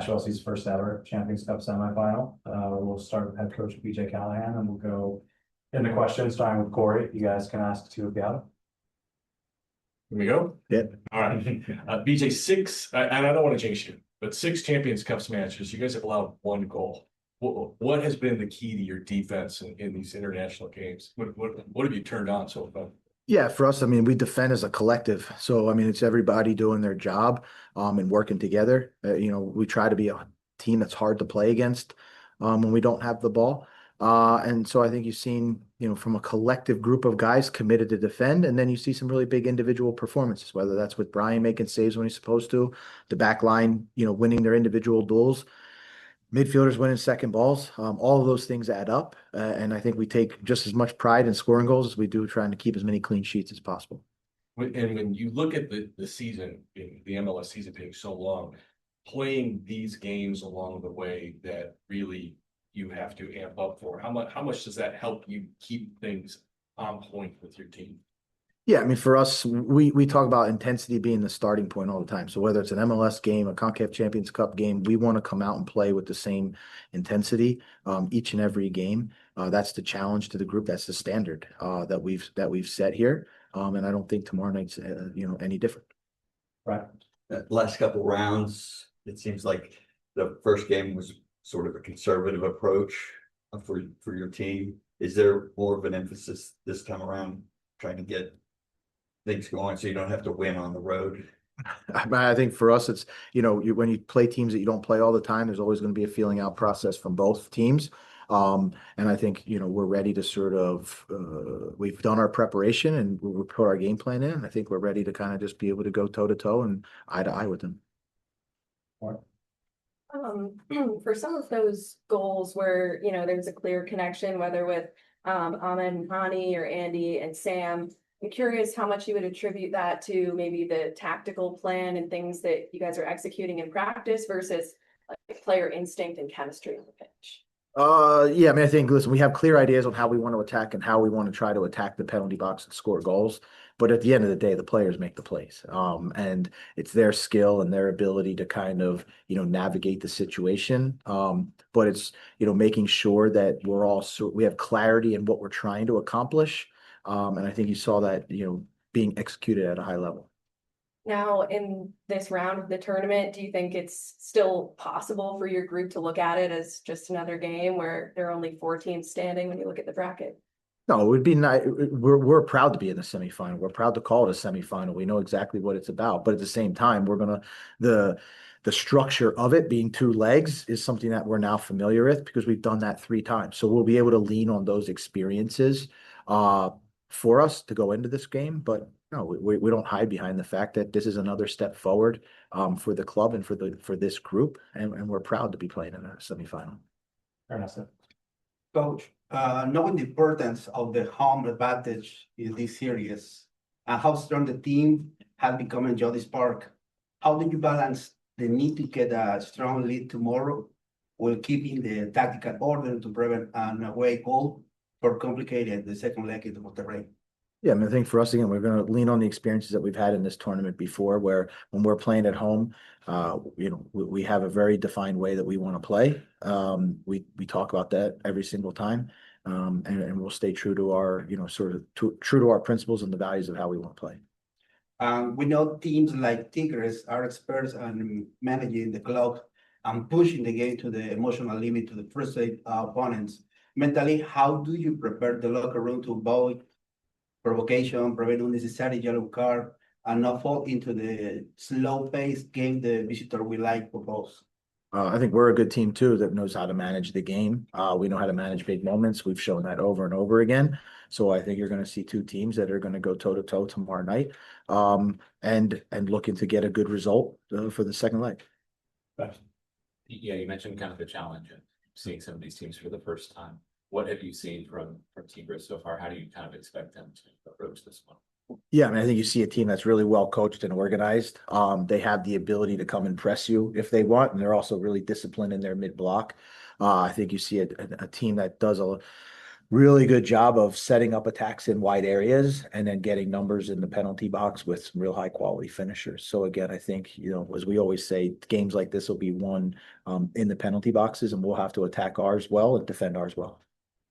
Chelsea's first ever Champions Cup semifinal. We'll start with head coach BJ Callaghan, and we'll go into questions starting with Corey. You guys can ask two of you out. Here we go. Yeah. All right. BJ, and I don't want to jinx you, but 6 Champions Cups matches. You guys have allowed 1 goal. What has been the key to your defense in these international games? What have you turned on so far? Yeah, for us, I mean, we defend as a collective. So, I mean, it's everybody doing their job and working together. We try to be a team that's hard to play against when we don't have the ball. And so I think you've seen, from a collective group of guys committed to defend, and then you see some really big individual performances, whether that's with Brian making saves when he's supposed to, the back line, winning their individual duels. Midfielders winning second balls, all of those things add up. And I think we take just as much pride in scoring goals as we do trying to keep as many clean sheets as possible. And when you look at the season, the MLS season being so long, playing these games along the way that really you have to amp up for, how much does that help you keep things on point with your team? Yeah, I mean, for us, we talk about intensity being the starting point all the time. So whether it's an MLS game, a CONCACAF Champions Cup game, we want to come out and play with the same intensity each and every game. That's the challenge to the group. That's the standard that we've set here. And I don't think tomorrow night's any different. Right. Last couple rounds, it seems like the first game was sort of a conservative approach for your team. Is there more of an emphasis this time around trying to get things going so you don't have to win on the road? I think for us, it's, when you play teams that you don't play all the time, there's always going to be a feeling out process from both teams. And I think, we're ready to sort of, we've done our preparation and we'll put our game plan in. I think we're ready to kind of just be able to go toe to toe and eye to eye with them. For some of those goals where, there's a clear connection, whether with Ahmed and Hani or Andy and Sam, I'm curious how much you would attribute that to maybe the tactical plan and things that you guys are executing in practice versus like player instinct and chemistry on the pitch. Yeah, I mean, I think, listen, we have clear ideas on how we want to attack and how we want to try to attack the penalty box and score goals. But at the end of the day, the players make the plays. And it's their skill and their ability to kind of, navigate the situation. But it's, making sure that we have clarity in what we're trying to accomplish. And I think you saw that, being executed at a high level. Now, in this round of the tournament, do you think it's still possible for your group to look at it as just another game where there are only 4 teams standing when you look at the bracket? No, it would be nice. We're proud to be in the semifinal. We're proud to call it a semifinal. We know exactly what it's about, but at the same time, the structure of it being 2 legs is something that we're now familiar with because we've done that 3 times. So we'll be able to lean on those experiences for us to go into this game. But no, we don't hide behind the fact that this is another step forward for the club and for this group, and we're proud to be playing in a semifinal. Coach, knowing the importance of the home advantage in this series and how strong the team has become in Geodis Park, how do you balance the need to get a strong lead tomorrow while keeping the tactical order to prevent an away goal for complicated the second leg in the Monterrey? Yeah, I mean, I think for us, again, we're going to lean on the experiences that we've had in this tournament before, where when we're playing at home, we have a very defined way that we want to play. We talk about that every single time, and we'll stay true to our, true to our principles and the values of how we want to play. We know teams like Tigres are experts on managing the clock and pushing the game to the emotional limit to the frustrate opponents. Mentally, how do you prepare the locker room to avoid provocation, prevent unnecessary yellow card, and not fall into the slow-paced game the visitor will like propose? I think we're a good team too that knows how to manage the game. We know how to manage big moments. We've shown that over and over again. So I think you're going to see 2 teams that are going to go toe to toe tomorrow night, and looking to get a good result for the second leg. Yeah, you mentioned kind of the challenge of seeing some of these teams for the first time. What have you seen from Tigres so far? How do you kind of expect them to approach this one? Yeah, I mean, I think you see a team that's really well coached and organized. They have the ability to come and press you if they want, and they're also really disciplined in their mid block. I think you see a team that does really good job of setting up attacks in wide areas and then getting numbers in the penalty box with some real high quality finishers. So again, I think, you know, as we always say, games like this will be won in the penalty boxes, and we'll have to attack ours well and defend ours well.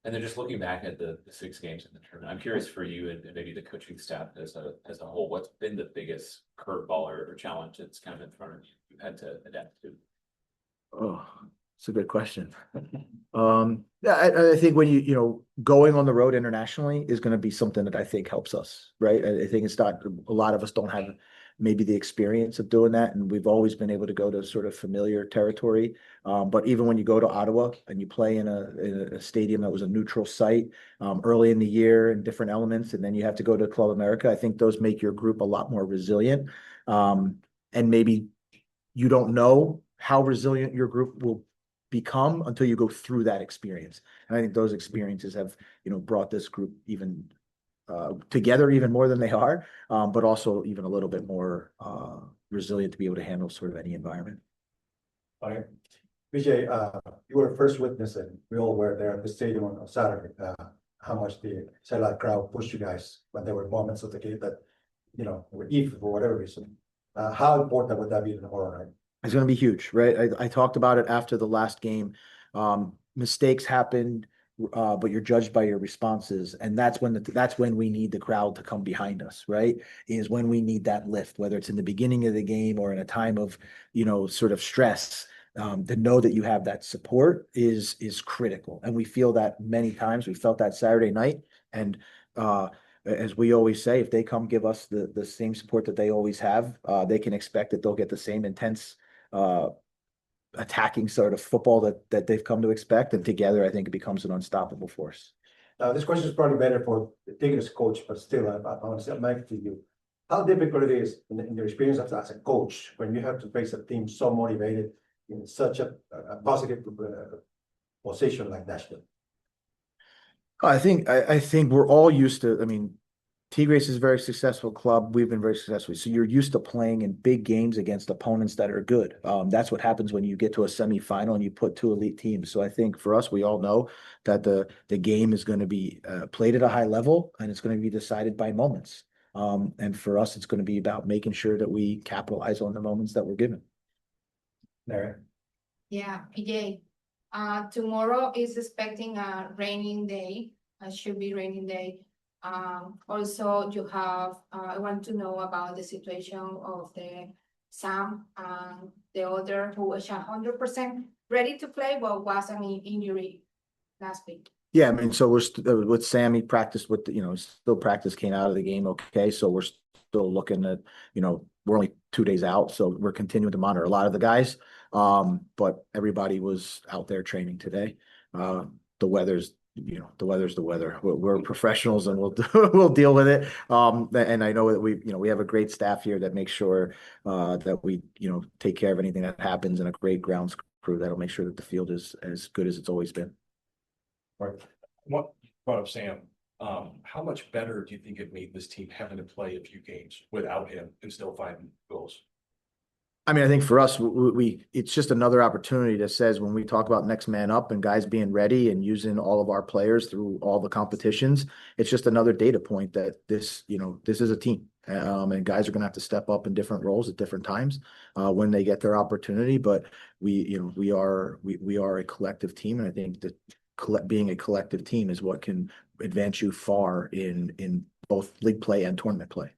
And then just looking back at the 6 games in the tournament, I'm curious for you and maybe the coaching staff as a whole, what's been the biggest curveball or challenge that's kind of in front of you you've had to adapt to? Oh, it's a good question. Yeah, I think when you know, going on the road internationally is going to be something that I think helps us, right? I think it's not, a lot of us don't have maybe the experience of doing that, and we've always been able to go to sort of familiar territory. But even when you go to Ottawa and you play in a stadium that was a neutral site early in the year and different elements, and then you have to go to Club America, I think those make your group a lot more resilient. And maybe you don't know how resilient your group will become until you go through that experience. And I think those experiences have, you know, brought this group even together even more than they are, but also even a little bit more resilient to be able to handle sort of any environment. Okay. Vijay, you were a first witness, and we all were there at the stadium on Saturday. How much the sellout crowd pushed you guys when there were moments of the game that, you know, were evil for whatever reason. How important would that be tomorrow night? It's going to be huge, right? I talked about it after the last game. Mistakes happened, but you're judged by your responses, and that's when we need the crowd to come behind us, right? Is when we need that lift, whether it's in the beginning of the game or in a time of, you know, sort of stress. To know that you have that support is critical, and we feel that many times. We felt that Saturday night, and as we always say, if they come give us the same support that they always have, they can expect that they'll get the same intense attacking sort of football that they've come to expect, and together I think it becomes an unstoppable force. This question is probably better for the Tigres coach, but still, I want to say, Mike, to you. How difficult it is in your experience as a coach when you have to face a team so motivated in such a positive position like Nashville? I think we're all used to. I mean, Tigres is a very successful club. We've been very successful. So you're used to playing in big games against opponents that are good. That's what happens when you get to a semifinal and you put 2 elite teams. So I think for us, we all know that the game is going to be played at a high level, and it's going to be decided by moments. And for us, it's going to be about making sure that we capitalize on the moments that we're given. Mary? Yeah, PJ. Tomorrow is expecting a raining day. Should be raining day. Also, you have, I want to know about the situation of the Sam and the other who was 100% ready to play, but was an injury last week. Yeah, I mean, so we're with Sam. He practiced with, you know, still practice, came out of the game okay. So we're still looking at, you know, we're only 2 days out, so we're continuing to monitor a lot of the guys. But everybody was out there training today. The weather's the weather. We're professionals, and we'll deal with it. And I know that we have a great staff here that makes sure that we, you know, take care of anything that happens, and a great grounds crew that'll make sure that the field is as good as it's always been. Right. What brought up Sam? How much better do you think it made this team having to play a few games without him and still finding goals? I mean, I think for us, it's just another opportunity that says when we talk about next man up and guys being ready and using all of our players through all the competitions, it's just another data point that this is a team, and guys are going to have to step up in different roles at different times when they get their opportunity. But we are a collective team, and I think that being a collective team is what can advance you far in both league play and tournament play.